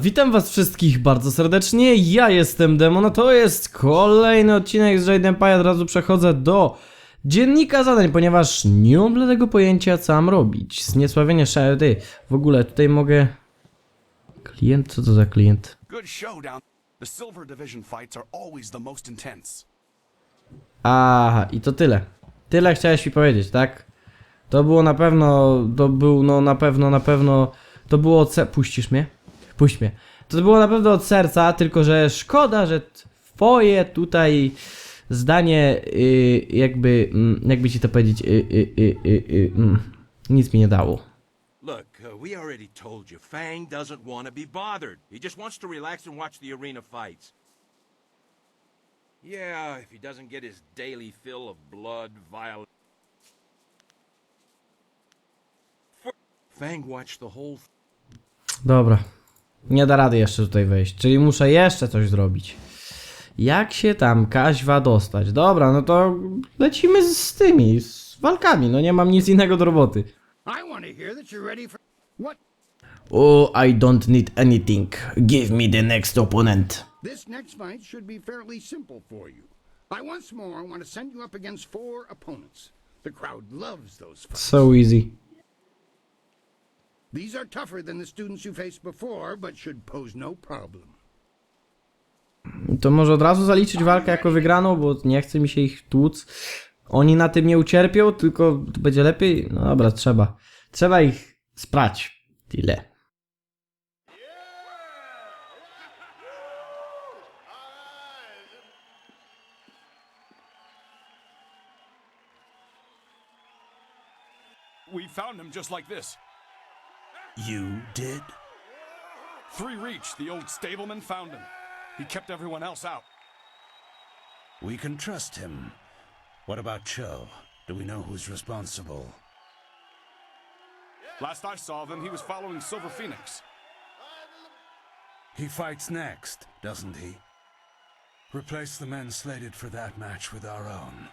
Witam was wszystkich bardzo serdecznie, ja jestem Demon, a to jest kolejny odcinek z Jade Empire. Od razu przechodzę do dziennika zadań, ponieważ nie mam bladego pojęcia, co mam robić. Zniesławienie Shady. W ogóle tutaj mogę... Klient? Co to za klient? Good showdown. The Silver Division fights are always the most intense. Aha, i to tyle. Tyle chciałeś mi powiedzieć, tak? To było na pewno... To był, no na pewno... To było... Puścisz mnie? Puść mnie. To było na pewno od serca, tylko że szkoda, że twoje tutaj zdanie, jakby ci to powiedzieć, nic mi nie dało. Look, we already told you, Fang doesn't want to be bothered. He just wants to relax and watch the arena fights. Yeah, if he doesn't get his daily fill of blood, violence. Fang watched the whole Dobra. Nie da rady jeszcze tutaj wejść, czyli muszę jeszcze coś zrobić. Jak się tam kaźwa dostać? Dobra, no to lecimy z tymi, z walkami, no nie mam nic innego do roboty. I want to hear that you're ready for what? Oh, I don't need anything. Give me the next opponent. This next fight should be fairly simple for you. I once more want to send you up against 4 opponents. The crowd loves those fights. So easy. These are tougher than the students you faced before, but should pose no problem. To może od razu zaliczyć walkę jako wygraną, bo nie chce mi się ich tłuc. Oni na tym nie ucierpią, tylko będzie lepiej. No dobra, trzeba. Trzeba ich sprać. Tyle. We found him just like this. You did? 3 Reach, the old stableman, found him. He kept everyone else out. We can trust him. What about Cho? Do we know who's responsible? Last I saw of him, he was following Silver Phoenix. He fights next, doesn't he? Replace the men slated for that match with our own,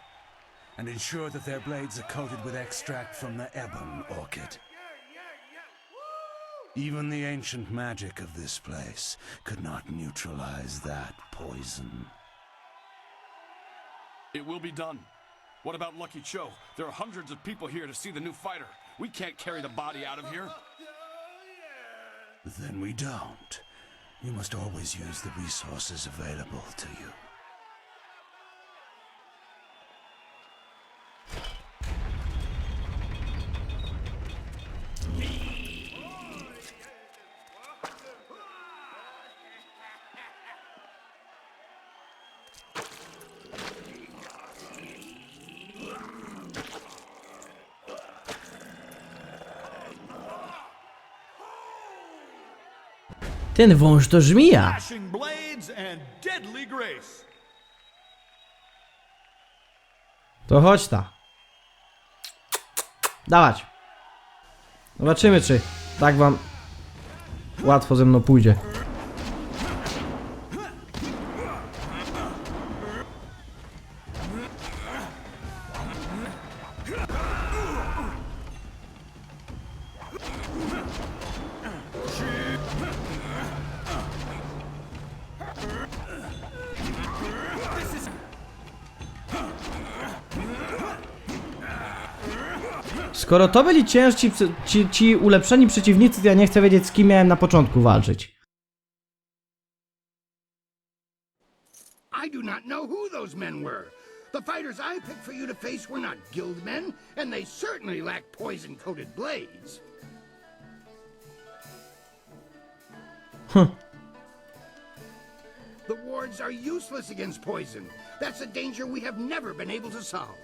and ensure that their blades are coated with extract from the Ebon Orchid. Even the ancient magic of this place could not neutralize that poison. It will be done. What about Lucky Cho? There are hundreds of people here to see the new fighter. We can't carry the body out of here. Then we don't. You must always use the resources available to you. Ten wąż to żmija. Flashing blades and deadly grace. To chodź ta. Dawać. Zobaczymy, czy tak wam łatwo ze mną pójdzie. Skoro to byli ciężsi, ci ulepszeni przeciwnicy, to ja nie chcę wiedzieć, z kim miałem na początku walczyć. I do not know who those men were. The fighters I picked for you to face were not guild men, and they certainly lack poison-coated blades. The wards are useless against poison. That's a danger we have never been able to solve.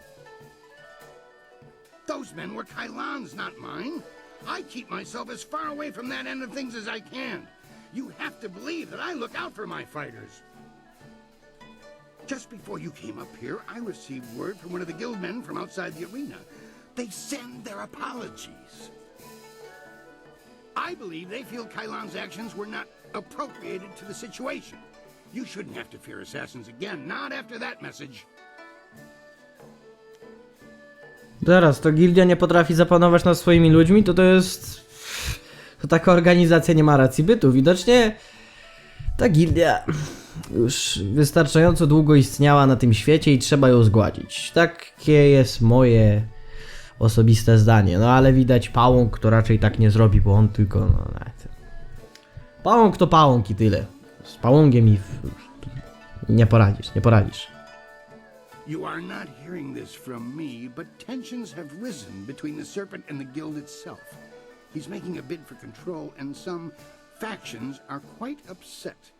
Those men were Kailan's, not mine. I keep myself as far away from that end of things as I can. You have to believe that I look out for my fighters. Just before you came up here, I received word from one of the guild men from outside the arena. They send their apologies. I believe they feel Kailan's actions were not appropriated to the situation. You shouldn't have to fear assassins again, not after that message. Zaraz, to gildia nie potrafi zapanować nad swoimi ludźmi? To jest... to taka organizacja nie ma racji bytu. Widocznie ta gildia już wystarczająco długo istniała na tym świecie i trzeba ją zgładzić. Takie jest moje osobiste zdanie. No ale widać Pałąk to raczej tak nie zrobi, bo on tylko... No, Pałąk to Pałąk i tyle. Z Pałągiem nie poradzisz, nie poradzisz. You are not hearing this from me, but tensions have risen between the Serpent and the Guild itself. He's making a bid for control, and some factions are quite upset.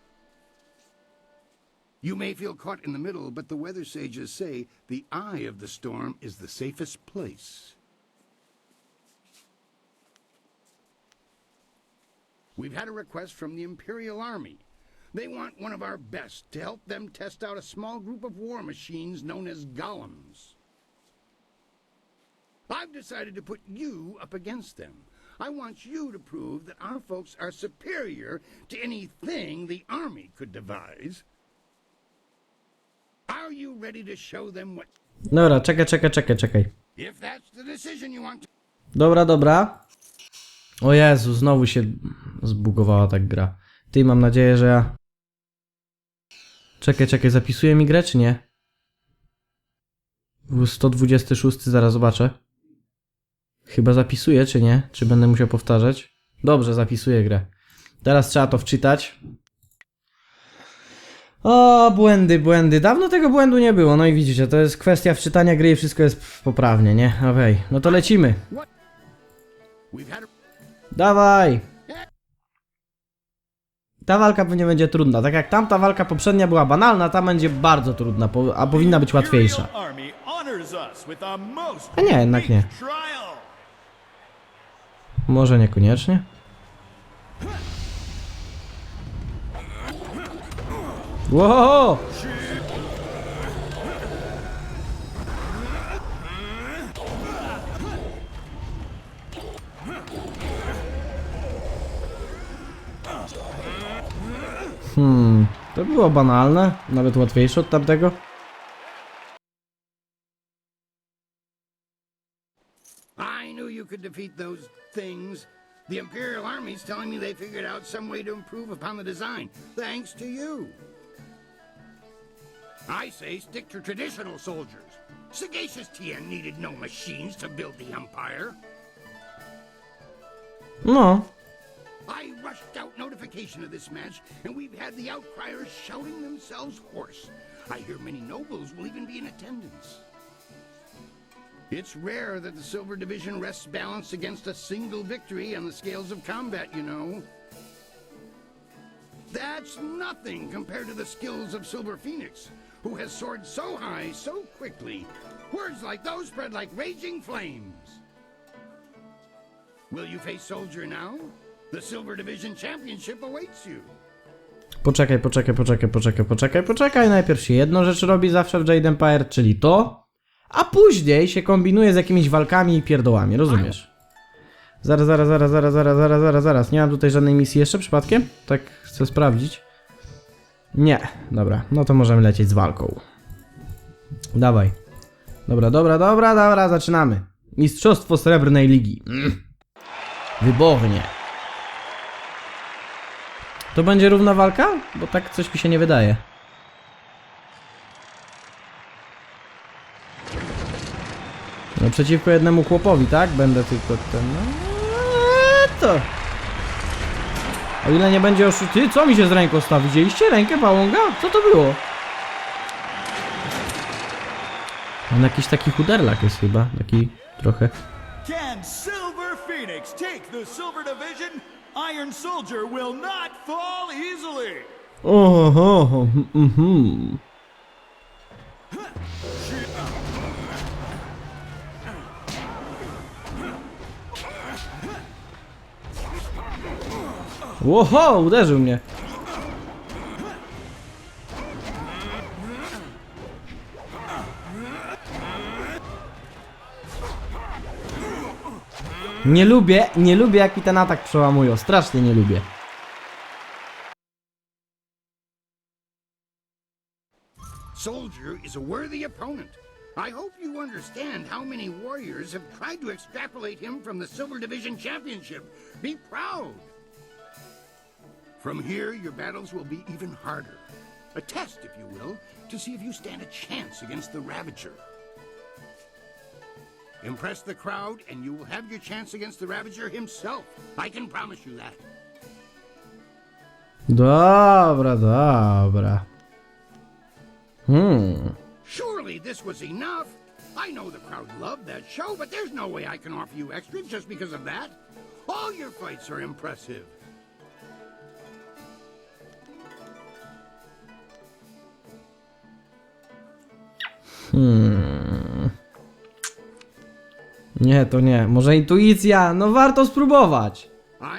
You may feel caught in the middle, but the weather sages say the eye of the storm is the safest place. We've had a request from the Imperial Army. They want one of our best to help them test out a small group of war machines known as golems. I've decided to put you up against them. I want you to prove that our folks are superior to anything the army could devise. Are you ready to show them what... Dobra, czekaj. If that's the decision you want to... Dobra. O Jezu, znowu się zbugowała tak gra. Ty, mam nadzieję, że ja... Czekaj, zapisuje mi grę, czy nie? Był 126, zaraz zobaczę. Chyba zapisuje, czy nie? Czy będę musiał powtarzać? Dobrze, zapisuję grę. Teraz trzeba to wczytać. O, błędy. Dawno tego błędu nie było. No i widzicie, to jest kwestia wczytania gry i wszystko jest poprawnie, nie? Okej, no to lecimy. We've had a... Dawaj! Ta walka pewnie będzie trudna. Tak jak tamta walka poprzednia była banalna, ta będzie bardzo trudna, a powinna być łatwiejsza. A nie, jednak nie. Może niekoniecznie. Wow! To było banalne, nawet łatwiejsze od tamtego. I knew you could defeat those things. The Imperial Army's telling me they figured out some way to improve upon the design, thanks to you. I say stick to traditional soldiers. Sagacious Tien needed no machines to build the Empire. No. I rushed out notification of this match, and we've had the outcriers shouting themselves hoarse. I hear many nobles will even be in attendance. It's rare that the Silver Division rests balanced against a single victory on the scales of combat, you know. That's nothing compared to the skills of Silver Phoenix, who has soared so high so quickly. Words like those spread like raging flames. Will you face Soldier now? The Silver Division Championship awaits you. Poczekaj. Najpierw się jedną rzecz robi zawsze w Jade Empire, czyli to, a później się kombinuje z jakimiś walkami i pierdołami, rozumiesz? Zaraz. Nie mam tutaj żadnej misji jeszcze przypadkiem? Tak chcę sprawdzić. Nie, dobra, no to możemy lecieć z walką. Dawaj. Dobra, zaczynamy. Mistrzostwo Srebrnej Ligi. Wybornie. To będzie równa walka? Bo tak coś mi się nie wydaje. No przeciwko jednemu chłopowi, tak? Będę tylko ten... to... O ile nie będzie Ty, co mi się z ręką stało? Widzieliście rękę Pałąga? Co to było? On jakiś taki chuderlak jest chyba. Taki trochę... Can Silver Phoenix take the Silver Division? Iron Soldier will not fall easily. Oho, Łoho, uderzył mnie. Nie lubię jak mi ten atak przełamują. Strasznie nie lubię. Soldier is a worthy opponent. I hope you understand how many warriors have tried to extrapolate him from the Silver Division Championship. Be proud. From here, your battles will be even harder. A test, if you will, to see if you stand a chance against the Ravager. Impress the crowd, and you will have your chance against the Ravager himself. I can promise you that. Dobra, dobra. Surely this was enough. I know the crowd loved that show, but there's no way I can offer you extra just because of that. All your fights are impressive. Nie, to nie. Może intuicja? No warto spróbować.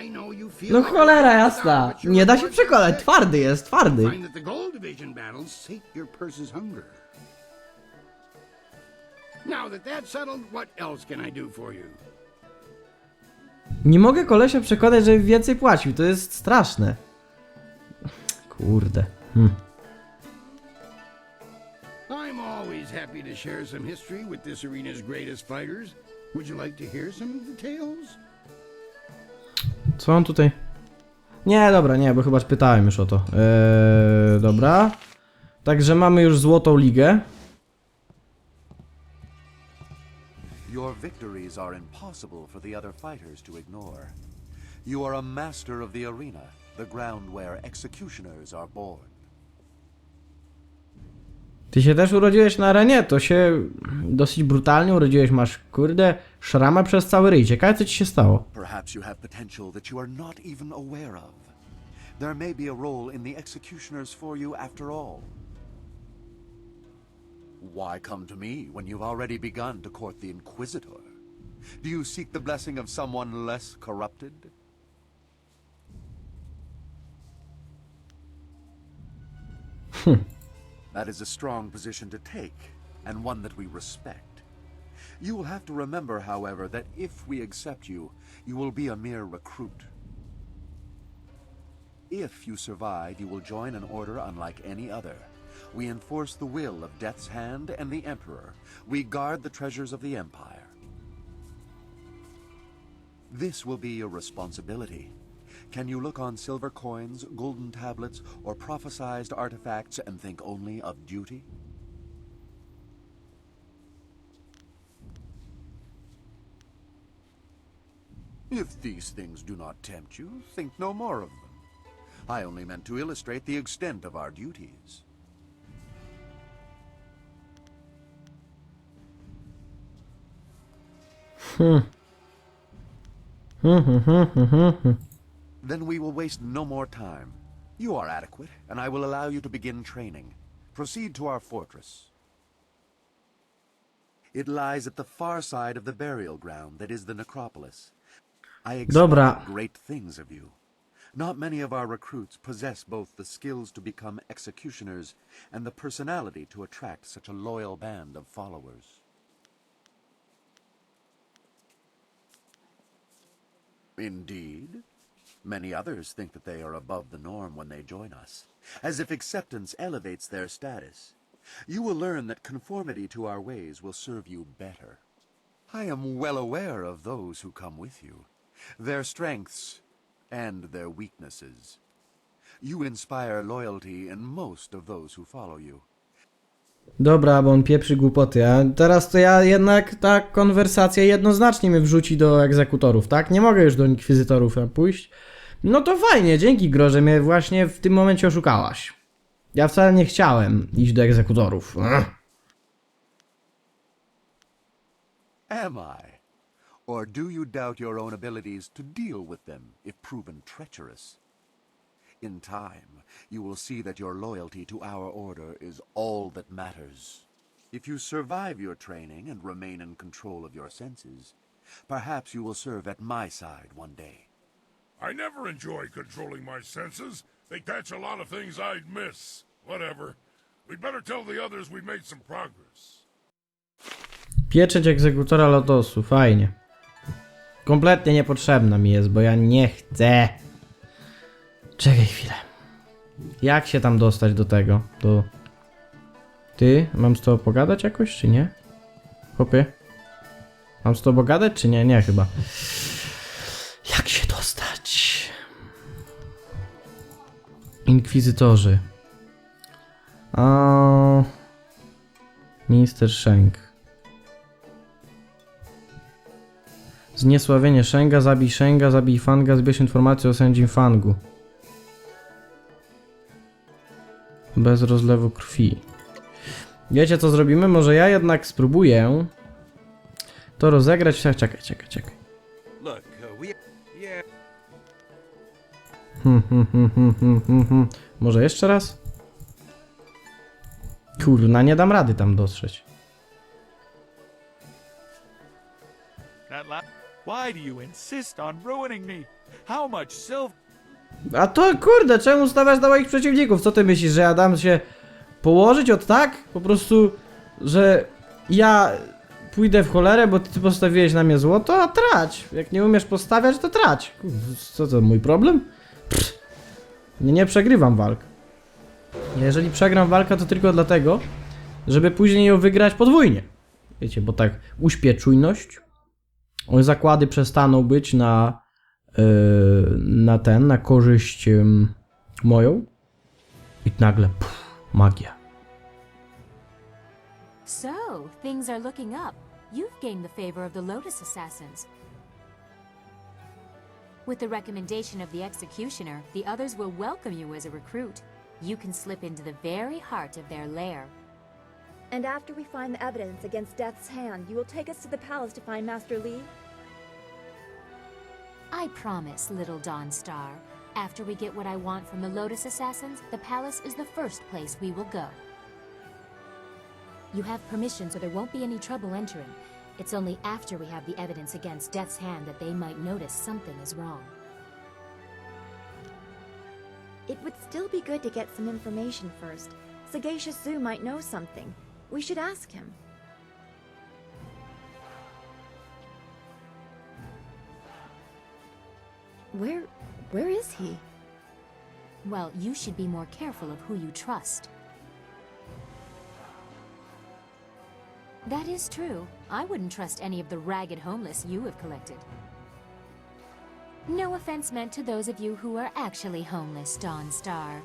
I know you feel No like cholera a jasna. but you're Nie da się one przekonać. step. Twardy jest, twardy. Find that the Gold Division battles sate your purse's hunger. Now that that's settled, what else can I do for you? Nie mogę kolesia przekonać, żeby więcej płacił. To jest straszne. Kurde. I'm always happy to share some history with this arena's greatest fighters. Would you like to hear some of the tales? Co on tutaj? Nie, dobra, nie, bo chyba pytałem już o to. Dobra. Także mamy już złotą ligę. Your victories are impossible for the other fighters to ignore. You are a master of the arena, the ground where executioners are born. Ty się też urodziłeś na arenie? To się dosyć brutalnie urodziłeś. Masz, kurde, szramę przez cały ryj. Ciekawe, co ci się stało. Perhaps you have potential that you are not even aware of. There may be a role in the executioners for you after all. Why come to me when you've already begun to court the Inquisitor? Do you seek the blessing of someone less corrupted? That is a strong position to take, and one that we respect. You will have to remember, however, that if we accept you, you will be a mere recruit. If you survive, you will join an order unlike any other. We enforce the will of Death's Hand and the Emperor. We guard the treasures of the Empire. This will be your responsibility. Can you look on silver coins, golden tablets, or prophesized artifacts and think only of duty? If these things do not tempt you, think no more of them. I only meant to illustrate the extent of our duties. Then we will waste no more time. You are adequate, and I will allow you to begin training. Proceed to our fortress. It lies at the far side of the burial ground that is the necropolis. I Dobra. expect great things of you. Not many of our recruits possess both the skills to become executioners and the personality to attract such a loyal band of followers. Indeed. Many others think that they are above the norm when they join us, as if acceptance elevates their status. You will learn that conformity to our ways will serve you better. I am well aware of those who come with you, their strengths and their weaknesses. You inspire loyalty in most of those who follow you. Dobra, bo on pieprzy głupoty, a teraz to ja jednak ta konwersacja jednoznacznie mnie wrzuci do egzekutorów, tak? Nie mogę już do inkwizytorów pójść. No to fajnie, dzięki Gro, że mnie właśnie w tym momencie oszukałaś. Ja wcale nie chciałem iść do egzekutorów. Am I? Or do you doubt your own abilities to deal with them if proven treacherous? In time, you will see that your loyalty to our order is all that matters. If you survive your training and remain in control of your senses, perhaps you will serve at my side one day. I never enjoy controlling my senses. They catch a lot of things I'd miss. Whatever. We'd better tell the others we made some progress. Pieczęć egzekutora lotosu, fajnie. Kompletnie niepotrzebna mi jest, bo ja nie chcę. Czekaj chwilę. Jak się tam dostać do tego? Ty? Mam z tobą pogadać jakoś, czy nie? Chłopie. Mam z tobą gadać, czy nie? Nie, chyba. Jak się dostać? Inkwizytorzy. Minister Sheng. Zniesławienie Shenga, zabij Fanga, zbierz informację o sędzim Fangu. Bez rozlewu krwi. Wiecie co zrobimy? Może ja jednak spróbuję to rozegrać. Czekaj. Look, we... Yeah. Może jeszcze raz? Kurna, nie dam rady tam dotrzeć. Why do you insist on ruining me? How much silver? A to kurde, czemu stawiasz na moich przeciwników? Co ty myślisz, że ja dam się położyć od tak? Po prostu, że ja pójdę w cholerę, bo ty postawiłeś na mnie złoto, a trać. Jak nie umiesz postawiać, to trać. Kurde, co to, mój problem? Pff. Nie przegrywam walk. Jeżeli przegram walkę, to tylko dlatego, żeby później ją wygrać podwójnie. Wiecie, bo tak uśpię czujność. Zakłady przestaną być na korzyść moją. I nagle, magia. So, things are looking up. You've gained the favor of the Lotus Assassins. With the recommendation of the Executioner, the others will welcome you as a recruit. You can slip into the very heart of their lair. And after we find the evidence against Death's Hand, you will take us to the palace to find Master Li? I promise, little Dawnstar. After we get what I want from the Lotus Assassins, the palace is the first place we will go. You have permission, so there won't be any trouble entering. It's only after we have the evidence against Death's Hand that they might notice something is wrong. It would still be good to get some information first. Sagacious Zoo might know something. We should ask him. Where is he? Well, you should be more careful of who you trust. That is true. I wouldn't trust any of the ragged homeless you have collected. No offense meant to those of you who are actually homeless, Dawnstar.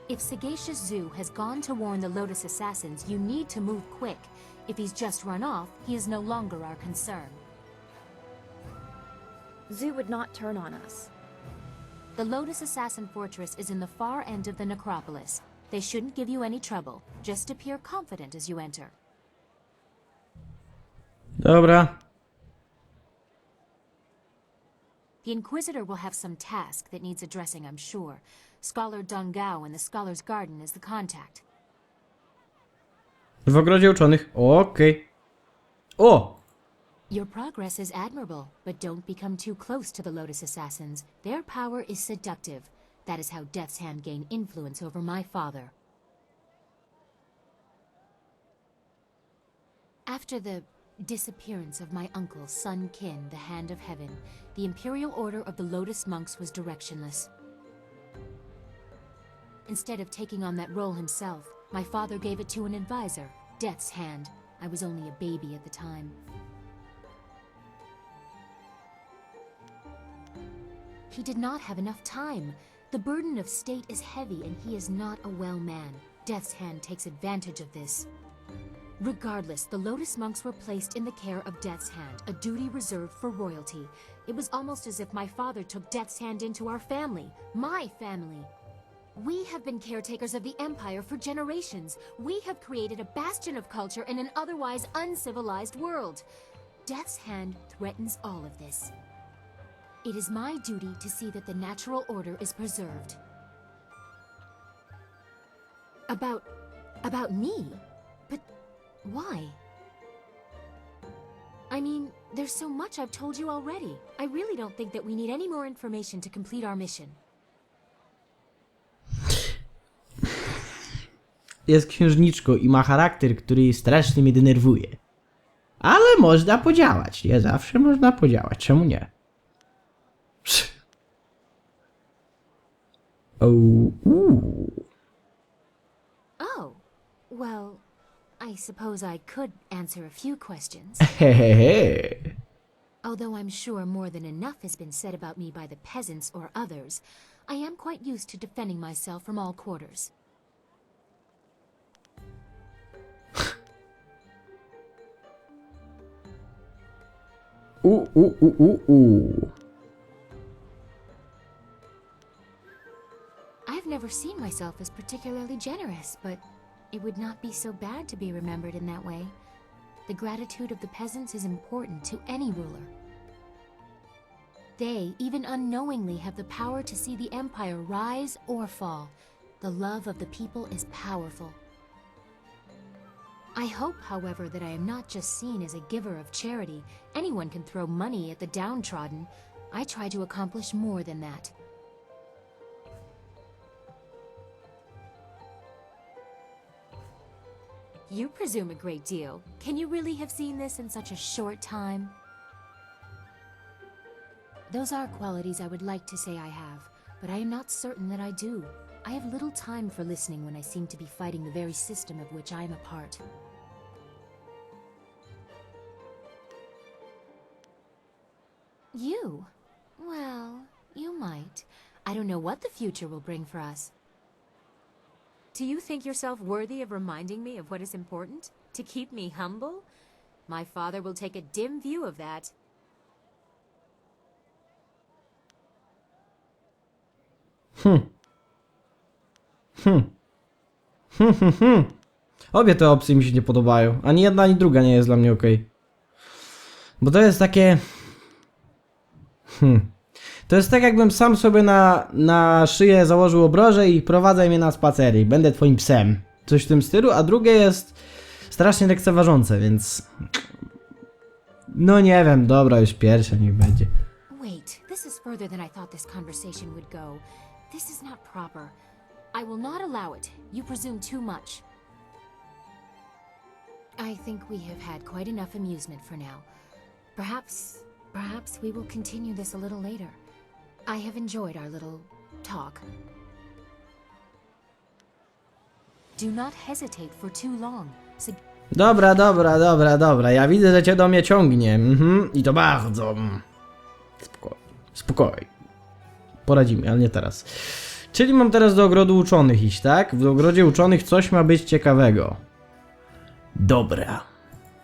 If Sagacious Zoo has gone to warn the Lotus Assassins, you need to move quick. If he's just run off, he is no longer our concern. Zoo would not turn on us. The Lotus Assassin Fortress is in the far end of the necropolis. They shouldn't give you any trouble. Just appear confident as you enter. Dobra. The Inquisitor will have some task that needs addressing, I'm sure. Scholar Dongao in the Scholar's Garden is the contact. W ogrodzie uczonych. Okej. O! Your progress is admirable, but don't become too close to the Lotus Assassins. Their power is seductive. That is how Death's Hand gained influence over my father. After the disappearance of my uncle, Sun Qin, the Hand of Heaven, the Imperial Order of the Lotus Monks was directionless. Instead of taking on that role himself, my father gave it to an advisor, Death's Hand. I was only a baby at the time. He did not have enough time. The burden of state is heavy and he is not a well man. Death's Hand takes advantage of this. Regardless, the Lotus Monks were placed in the care of Death's Hand, a duty reserved for royalty. It was almost as if my father took Death's Hand into our family, my family. We have been caretakers of the Empire for generations. We have created a bastion of culture in an otherwise uncivilized world. Death's Hand threatens all of this. It is my duty to see that the natural order is preserved. About me? But why? I mean, there's so much I've told you already. I really don't think that we need any more information to complete our mission. Jest księżniczką i ma charakter, który strasznie mnie denerwuje. Ale można podziałać, nie? Zawsze można podziałać, czemu nie? Oh, well, I I suppose I could answer a few questions. Hehehe. Although I'm sure more than enough has been said about me by the peasants or others, I am quite used to defending myself from all quarters. I've never seen myself as particularly generous, but it would not be so bad to be remembered in that way. The gratitude of the peasants is important to any ruler. They, even unknowingly, have the power to see the empire rise or fall. The love of the people is powerful. I hope, however, that I am not just seen as a giver of charity. Anyone can throw money at the downtrodden. I try to accomplish more than that. You presume a great deal. Can you really have seen this in such a short time? Those are qualities I would like to say I have, but I am not certain that I do. I have little time for listening when I seem to be fighting the very system of which I am a part. You? Well, you might. I don't know what the future will bring for us. Do you think yourself worthy of reminding me of what is important? To keep me humble? My father will take a dim view of that. Obie te opcje mi się nie podobają. Ani jedna, ani druga nie jest dla mnie okej. Bo to jest takie... To jest tak, jakbym sam sobie na szyję założył obroże i prowadzaj mnie na spacery. Będę twoim psem. Coś w tym stylu, a drugie jest strasznie lekceważące, więc... No nie wiem, dobra, już pierwsze niech będzie. Wait, this is further than I thought this conversation would go. This is not proper. I will not allow it. You presume too much. I think we have had quite enough amusement for now. Perhaps we will continue this a little later. I have enjoyed our little talk. Do not hesitate for too long. Dobra. Ja widzę, że cię do mnie ciągnie. I to bardzo. Spokojnie. Poradzimy, ale nie teraz. Czyli mam teraz do ogrodu uczonych iść, tak? W ogrodzie uczonych coś ma być ciekawego. Dobra.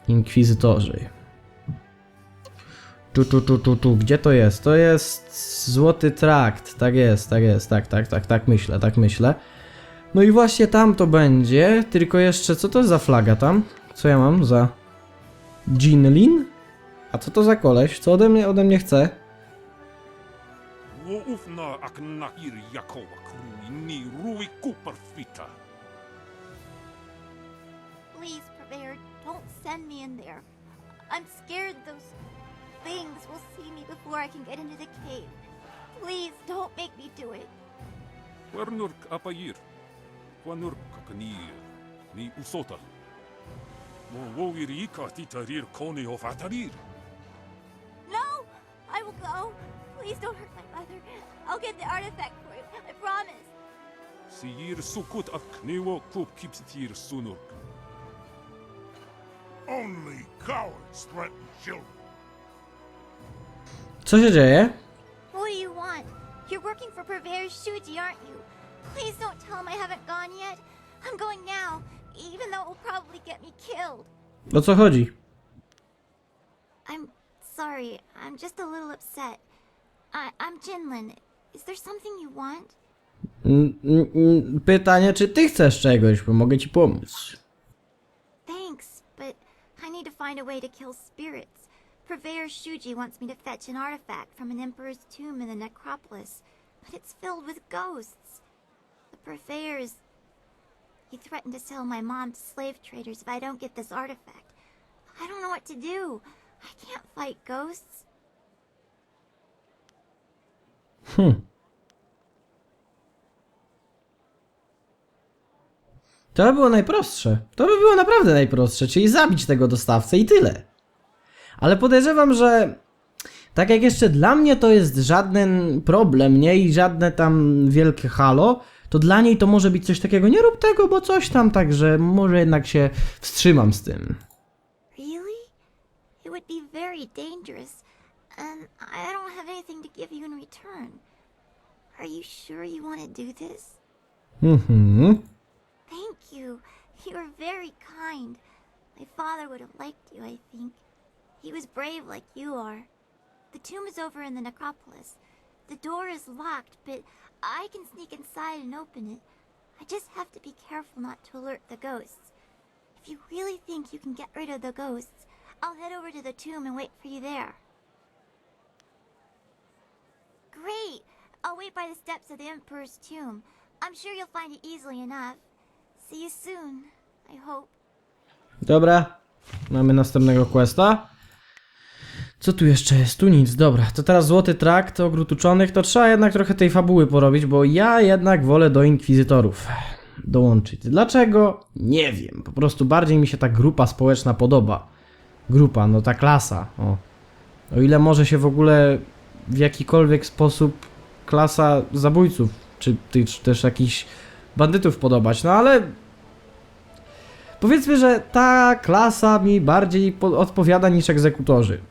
Inkwizytorzy. Gdzie to jest? To jest Złoty Trakt. Tak jest. Tak myślę. No i właśnie tam to będzie. Tylko jeszcze, co to za flaga tam? Co ja mam za... Jinlin? A co to za koleś? Co ode mnie chce? Please, Purveyor, don't send me in there. I'm scared those things will see me before I can get into the cave. Please, don't make me do it. Wernurk apayir. Wanurk kakani. Ni usotal. Wowirika titarir koni of atarir. No! I will go. Please don't hurt my mother. I'll get the artifact for you. I promise. Siyir sukut akniwo kup kipsitir sunurk. Only cowards threaten children. Co się dzieje? What do you want? You're working for Purveyor Shuji, aren't you? Please don't tell him I haven't gone yet. I'm going now, even though it will probably get me killed. O co chodzi? I'm sorry. I'm just a little upset. I'm Jinlin. Is there something you want? Pytanie, czy ty chcesz czegoś, bo mogę ci pomóc. Thanks, but I need to find a way to kill spirits. Purveyor Shuji wants me to fetch an artifact from an emperor's tomb in the necropolis, but it's filled with ghosts. The Purveyors... He threatened to sell my mom to slave traders if I don't get this artifact. I don't know what to do. I can't fight ghosts. To by było najprostsze. To by było naprawdę najprostsze, czyli zabić tego dostawcę i tyle. Ale podejrzewam, że tak jak jeszcze dla mnie to jest żaden problem, nie? I żadne tam wielkie halo, to dla niej to może być coś takiego, nie rób tego, bo coś tam, także może jednak się wstrzymam z tym. Really? It would be very dangerous, and I don't have anything to give you in return. Are you sure you want to do this? Thank you. You are very kind. My father would have liked you, I think. He was brave like you are. The tomb is over in the necropolis. The door is locked, but I can sneak inside and open it. I just have to be careful not to alert the ghosts. If you really think you can get rid of the ghosts, I'll head over to the tomb and wait for you there. Great! I'll wait by the steps of the Emperor's tomb. I'm sure you'll find it easily enough. See you soon, I hope. Dobra, mamy następnego questa. Co tu jeszcze jest? Tu nic, dobra. To teraz złoty trakt ogród uczonych, to trzeba jednak trochę tej fabuły porobić, bo ja jednak wolę do inkwizytorów dołączyć. Dlaczego? Nie wiem. Po prostu bardziej mi się ta grupa społeczna podoba. Grupa, no ta klasa. O ile może się w ogóle w jakikolwiek sposób klasa zabójców, czy też jakichś bandytów podobać, no ale powiedzmy, że ta klasa mi bardziej odpowiada niż egzekutorzy.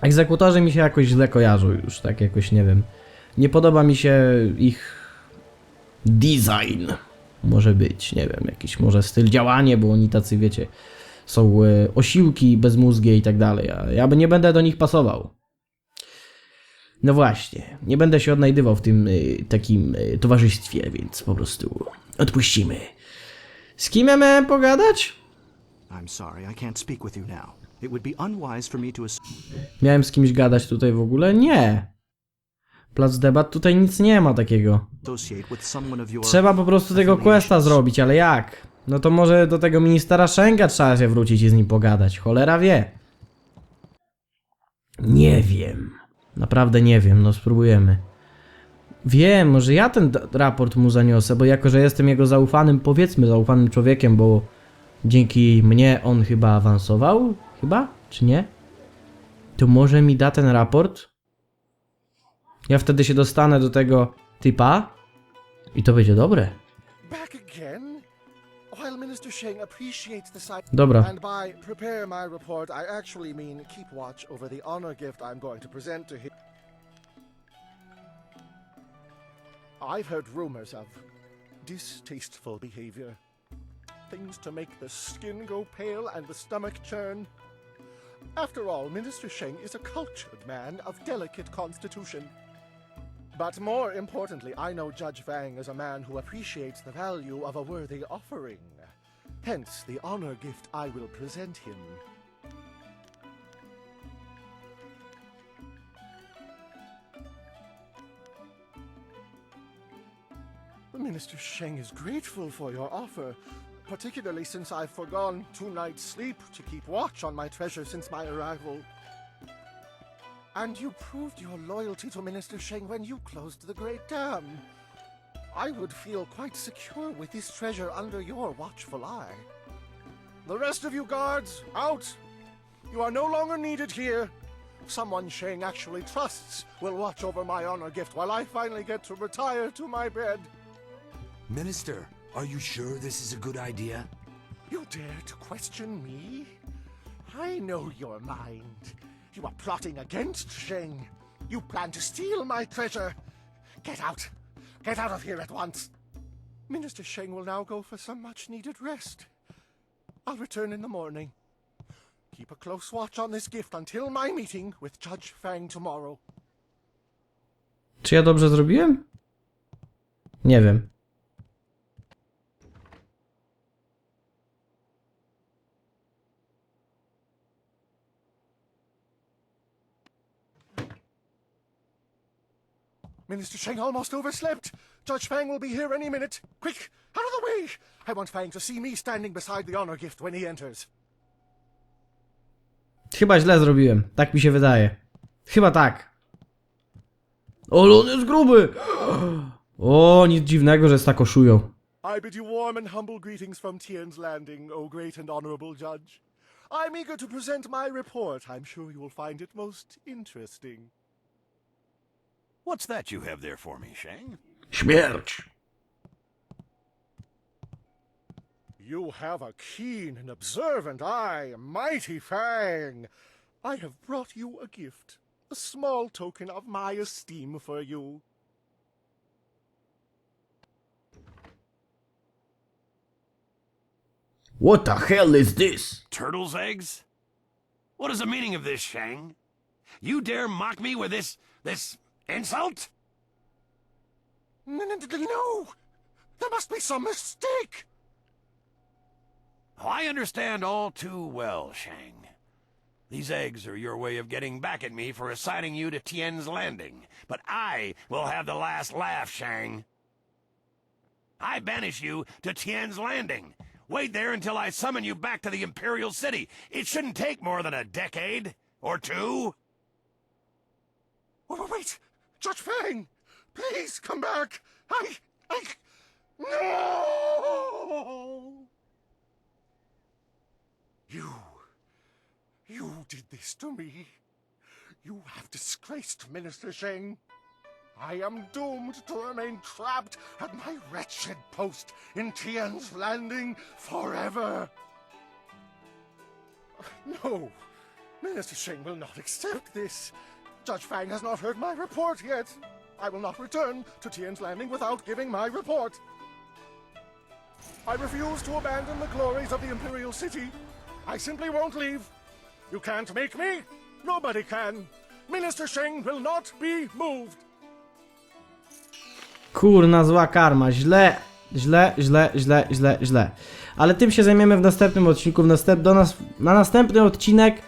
Egzekutorzy mi się jakoś źle kojarzą już, tak jakoś, nie wiem. Nie podoba mi się ich design. Może być, nie wiem, jakiś może styl działania, bo oni tacy, wiecie, są osiłki, bezmózgie i tak dalej, a ja nie będę do nich pasował. No właśnie, nie będę się odnajdywał w tym takim towarzystwie, więc po prostu odpuścimy. Z kim ja miałem pogadać? I'm sorry, I can't speak with you now. It would be unwise for me to Miałem z kimś gadać tutaj w ogóle? Nie. Plac debat, tutaj nic nie ma takiego. associate with someone of your Trzeba po prostu tego questa zrobić, ale jak? No to może do tego ministra Shenga trzeba się wrócić i z nim pogadać. Cholera wie. Nie wiem. Naprawdę nie wiem, no spróbujemy. Wiem, może ja ten raport mu zaniosę, bo jako, że jestem jego zaufanym, powiedzmy zaufanym człowiekiem, bo dzięki mnie on chyba awansował? Chyba? Czy nie? To może mi da ten raport? Ja wtedy się dostanę do tego typa i to będzie dobre. Back again? While Minister Sheng appreciates the sight, Dobra. and by prepare my report, I actually mean keep watch over the honor gift I'm going to present to him. I've heard rumors of distasteful behavior. Things to make the skin go pale and the stomach churn. After all, Minister Sheng is a cultured man of delicate constitution. But more importantly, I know Judge Fang is a man who appreciates the value of a worthy offering. Hence, the honor gift I will present him. Minister Sheng is grateful for your offer, particularly since I've forgone 2 nights' sleep to keep watch on my treasure since my arrival. And you proved your loyalty to Minister Sheng when you closed the Great Dam. I would feel quite secure with this treasure under your watchful eye. The rest of you guards, out! You are no longer needed here. Someone Sheng actually trusts will watch over my honor gift while I finally get to retire to my bed. Minister, are you sure this is a good idea? You dare to question me? I know your mind. You are plotting against Sheng. You plan to steal my treasure. Get out. Get out of here at once. Minister Sheng will now go for some much-needed rest. I'll return in the morning. Keep a close watch on this gift until my meeting with Judge Fang tomorrow. Czy ja dobrze zrobiłem? Nie wiem. Minister Sheng almost overslept. Judge Fang will be here any minute. Quick, out of the way! I want Fang to see me standing beside the honor gift when he enters. Chyba źle zrobiłem. Tak mi się wydaje. Chyba tak. O, on jest gruby! O, nic dziwnego, że jest tak oszują. I bid you warm and humble greetings from Tien's Landing, O great and honorable judge. I'm eager to present my report. I'm sure you will find it most interesting. What's that you have there for me, Shang? Śmierć. You have a keen and observant eye, mighty Fang. I have brought you a gift, a small token of my esteem for you. What the hell is this? Turtle's eggs? What is the meaning of this, Shang? You dare mock me with this insult? No! There must be some mistake! Oh, I understand all too well, Shang. These eggs are your way of getting back at me for assigning you to Tien's Landing. But I will have the last laugh, Shang. I banish you to Tien's Landing. Wait there until I summon you back to the Imperial City. It shouldn't take more than a decade. Or two. Wait! Judge Fang! Please come back! No! You did this to me. You have disgraced Minister Sheng. I am doomed to remain trapped at my wretched post in Tien's Landing forever. No, Minister Sheng will not accept this. Judge Fang has not heard my report yet. I will not return to Tien's Landing without giving my report. I refuse to abandon the glories of the Imperial City. I simply won't leave. You can't make me. Nobody can. Minister Sheng will not be moved. Kurna, zła karma. Źle. Ale tym się zajmiemy w następnym odcinku. Na następny odcinek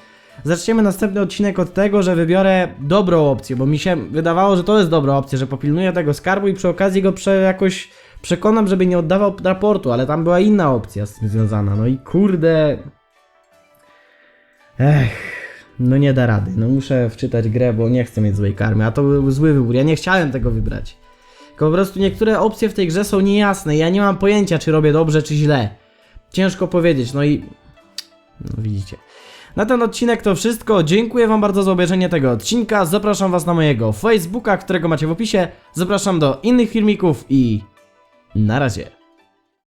zaczniemy następny odcinek od tego, że wybiorę dobrą opcję, bo mi się wydawało, że to jest dobra opcja, że popilnuję tego skarbu i przy okazji go jakoś przekonam, żeby nie oddawał raportu, ale tam była inna opcja z tym związana. No i kurde... no nie da rady. No muszę wczytać grę, bo nie chcę mieć złej karmy, a to był zły wybór. Ja nie chciałem tego wybrać. Tylko po prostu niektóre opcje w tej grze są niejasne. Ja nie mam pojęcia, czy robię dobrze, czy źle. Ciężko powiedzieć, no i... No widzicie. Na ten odcinek to wszystko. Dziękuję wam bardzo za obejrzenie tego odcinka. Zapraszam was na mojego Facebooka, którego macie w opisie. Zapraszam do innych filmików i... na razie.